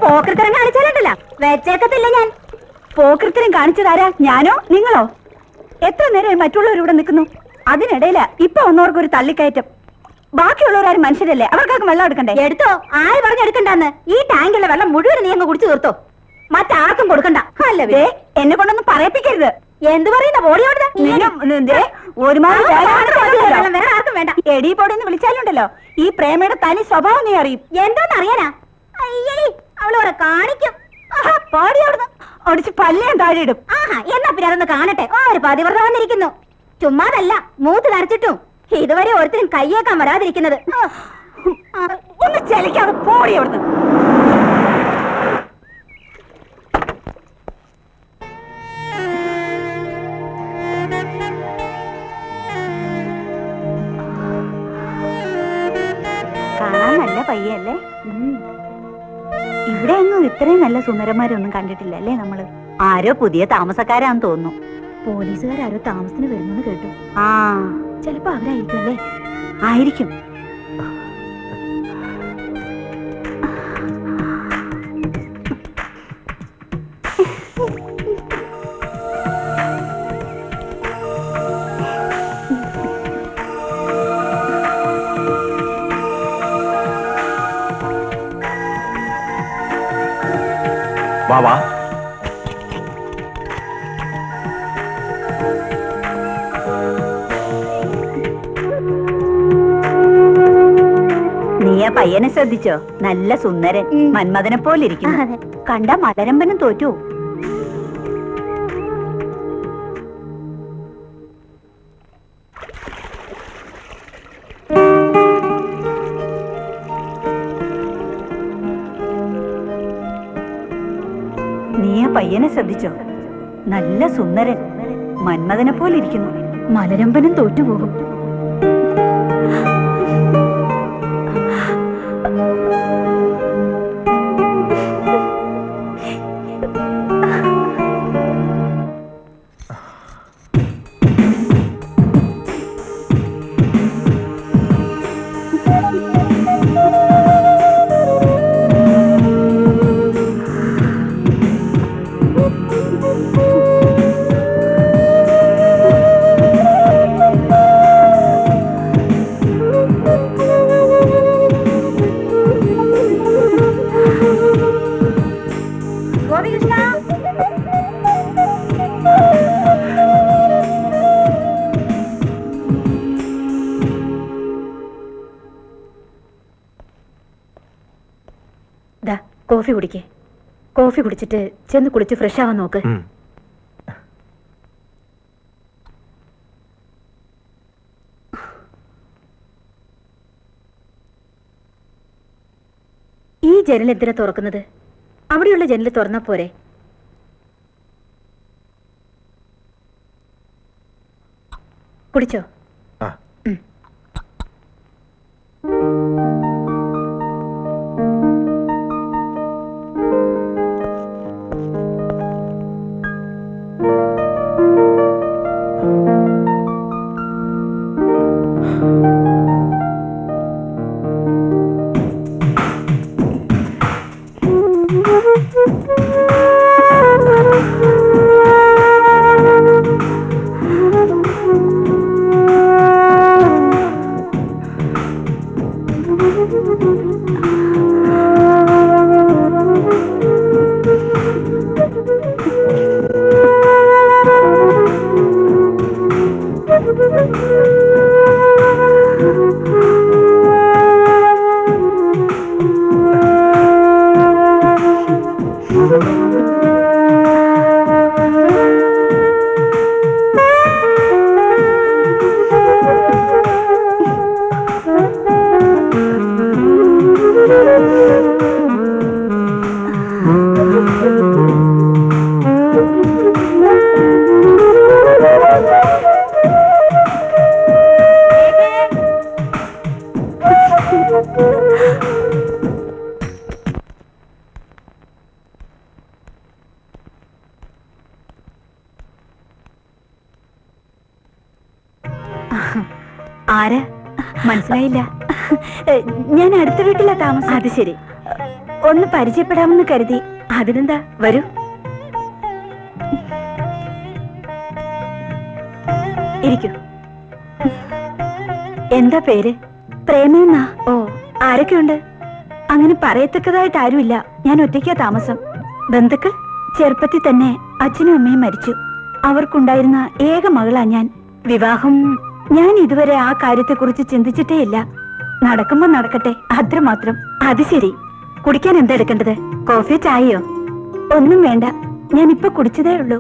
പോക്കൃത്തരം കാണിച്ചാലുണ്ടല്ല വെച്ചേക്കത്തില്ല ഞാൻ. പോക്കൃത്തരം കാണിച്ചതാരാ? ഞാനോ നിങ്ങളോ? എത്ര നേരം മറ്റുള്ളവർ ഇവിടെ നിൽക്കുന്നു, അതിനിടയില ഇപ്പൊ വന്നവർക്കൊരു തള്ളിക്കയറ്റം. ബാക്കിയുള്ളവരാരും മനുഷ്യരല്ലേ, അവർക്കൊക്കെ വെള്ളം എടുക്കണ്ടേ? എടുത്തോ, ആര് പറഞ്ഞെടുക്കണ്ടെന്ന്? ഈ ടാങ്കിലുള്ള വെള്ളം മുഴുവൻ നീ അങ്ങ് കുടിച്ചു തീർത്തോ, മറ്റാർക്കും കൊടുക്കണ്ട. അല്ലേ എന്നെ കൊണ്ടൊന്നും പറയിപ്പിക്കരുത്. എന്ത് പറയുന്ന ബോഡിയോട് ഒരുമാതിരി വേറെ ആർക്കും വേണ്ട. എടി പൊടിന്ന് വിളിച്ചാലുണ്ടല്ലോ ഈ പ്രേമയുടെ തനി സ്വഭാവം നീ അറിയും. എന്തോന്ന് അറിയാനാ? അയ്യേ, അവളോടെ കാണിക്കും. പാടി അവിടുന്ന് ഒടിച്ച് പല്ലേം താഴെ ഇടും. ആഹാ, എന്നാ പിന്നെ അതൊന്ന് കാണട്ടെ. ഒരു പതിവ്രത വന്നിരിക്കുന്നു. ചുമ്മാതല്ല, മൂത്ത് നരച്ചിട്ടും ഇതുവരെ ഒരുത്തരും കയ്യേക്കാൻ വരാതിരിക്കുന്നത്. ഒന്ന് ചലിക്കാതെ പോടി അവിടുന്ന്. കാണാൻ നല്ല പയ്യല്ലേ? ഇവിടെ ഒന്നും ഇത്രയും നല്ല സുന്ദരന്മാരൊന്നും കണ്ടിട്ടില്ല അല്ലേ നമ്മള്? ആരോ പുതിയ താമസക്കാരാന്ന് തോന്നുന്നു. പോലീസുകാരോ താമസത്തിന് വരുന്നെന്ന് കേട്ടു. ആ, ചിലപ്പോ അവരായിരിക്കും അല്ലേ? ആയിരിക്കും. വാ വാ. നീ ആ പയ്യനെ ശ്രദ്ധിച്ചോ? നല്ല സുന്ദരൻ, മന്മഥനെ പോലിരിക്കുന്നു. കണ്ട മലരമ്പനും തോറ്റു. നീ ആ പയ്യനെ ശ്രദ്ധിച്ചോ? നല്ല സുന്ദരൻ, മന്മഥനെ പോലിരിക്കുന്നു. മലരമ്പനും തോറ്റുപോകും. കോഫി കുടിക്കേ. കോഫി കുടിച്ചിട്ട് ചെന്ന് കുളിച്ച് ഫ്രഷ് ആവാൻ നോക്ക്. ഈ ജനൽ എന്തിനാ തുറക്കുന്നത്? അവിടെയുള്ള ജനൽ തുറന്നാ പോരെ? കുടിച്ചോ? ആര്? മനസ്സിലായില്ല. ഞാൻ അടുത്ത വീട്ടിലാ താമസം. അത് ശരി. ഒന്ന് പരിചയപ്പെടാമെന്ന് കരുതി. അതിനെന്താ, വരൂ. ഇരിക്കൂ. എന്താ പേര്? പ്രേമെന്നാ. ഓ, ആരൊക്കെയുണ്ട്? അങ്ങനെ പറയത്തക്കതായിട്ട് ആരുമില്ല. ഞാൻ ഒറ്റയ്ക്കാ താമസം. ബന്ധുക്കൾ? ചെറുപ്പത്തിൽ തന്നെ അച്ഛനും അമ്മയും മരിച്ചു. അവർക്കുണ്ടായിരുന്ന ഏക മകളാ ഞാൻ. വിവാഹം ഞാൻ ഇതുവരെ ആ കാര്യത്തെക്കുറിച്ച് ചിന്തിച്ചിട്ടേ ഇല്ല. നടക്കുമ്പോ നടക്കട്ടെ, അത്രമാത്രം. അത് ശരി. കുടിക്കാൻ എന്താ എടുക്കേണ്ടത്? കോഫി, ചായയോ? ഒന്നും വേണ്ട, ഞാൻ ഇപ്പൊ കുടിച്ചതേ ഉള്ളൂ.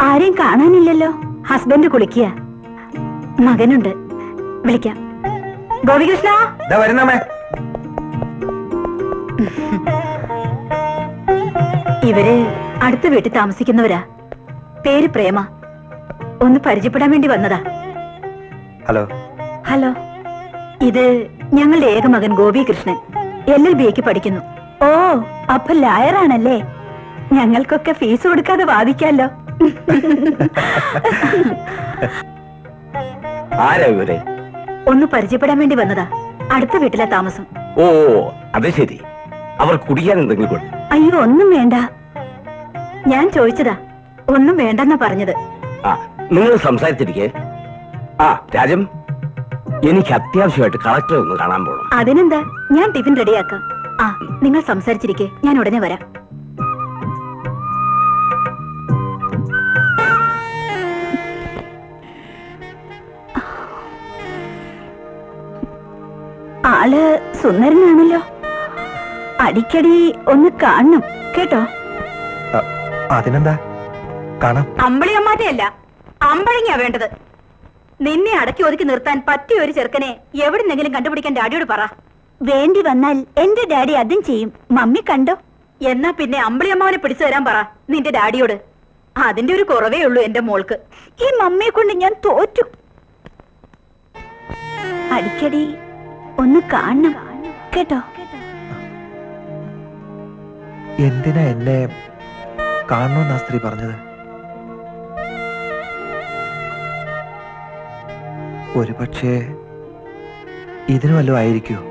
ആരെയും കാണാനില്ലല്ലോ. ഹസ്ബൻഡ് കുളിക്കുക. മകനുണ്ട്, വിളിക്കാം. ഗോപികൃഷ്ണ, ഇവര് അടുത്ത വീട്ടിൽ താമസിക്കുന്നവരാ. പേര് പ്രേമ. ഒന്ന് പരിചയപ്പെടാൻ വേണ്ടി വന്നതാ. ഹലോ. ഹലോ. ഇത് ഞങ്ങളുടെ ഏക മകൻ ഗോപികൃഷ്ണൻ. LLB പഠിക്കുന്നു. ഓ, അപ്പൊ ലായറാണല്ലേ. ഞങ്ങൾക്കൊക്കെ ഫീസ് കൊടുക്കാതെ വാദിക്കാലോ. ആരാ ഇവരെ? ഒന്ന് പരിചയപ്പെടാൻ വേണ്ടി വന്നതാ. അടുത്ത വീട്ടിലാ താമസം. ഓ, അത് ശരി. അവർ കുടിക്കാൻ എന്തെങ്കിലും കൊടു. അയ്യോ, ഒന്നും വേണ്ട. ഞാൻ ചോദിച്ചതാ, ഒന്നും വേണ്ടെന്നാ പറഞ്ഞത്. ആ, നിങ്ങൾ സംസാരിച്ചിരിക്കേ. ആ, രാജം, എനിക്ക് അത്യാവശ്യമായിട്ട് കളക്ടറെ ഒന്ന് കാണാൻ പോകണം. അതിനെന്താ, ഞാൻ ടിഫിൻ റെഡിയാക്കാം. ആ, നിങ്ങൾ സംസാരിച്ചിരിക്കേ, ഞാൻ ഉടനെ വരാം. ആള് സുന്ദരനാണല്ലോ. അടിക്കടി ഒന്ന് കാണണം കേട്ടോ. അതിനെന്താ, കാണാം. അമ്പളിയമ്മാറ്റയല്ല, അമ്പഴങ്ങിയാ വേണ്ടത്. നിന്നെ അടക്കി ഒതുക്കി നിർത്താൻ പറ്റിയ ഒരു ചെറുക്കനെ എവിടുന്നെങ്കിലും കണ്ടുപിടിക്കാൻ ഡാഡിയോട് പറ. വേണ്ടി വന്നാൽ എന്റെ ഡാഡി അതും ചെയ്യും. മമ്മി കണ്ടോ? എന്നാ പിന്നെ അമ്പളിയമ്മാവനെ പിടിച്ചു തരാൻ പറ നിന്റെ ഡാഡിയോട്. അതിന്റെ ഒരു കുറവേ ഉള്ളൂ എന്റെ മോൾക്ക്. ഈ മമ്മിയെ കൊണ്ട് ഞാൻ തോറ്റു. അടിക്കടി ഒന്ന് കാണണം കേട്ടോ. എന്തിനാ എന്നെ കാണണമെന്നാ സ്ത്രീ പറഞ്ഞത്? ഒരുപക്ഷെ ഇതിനു വല്ലതും ആയിരിക്കുമോ?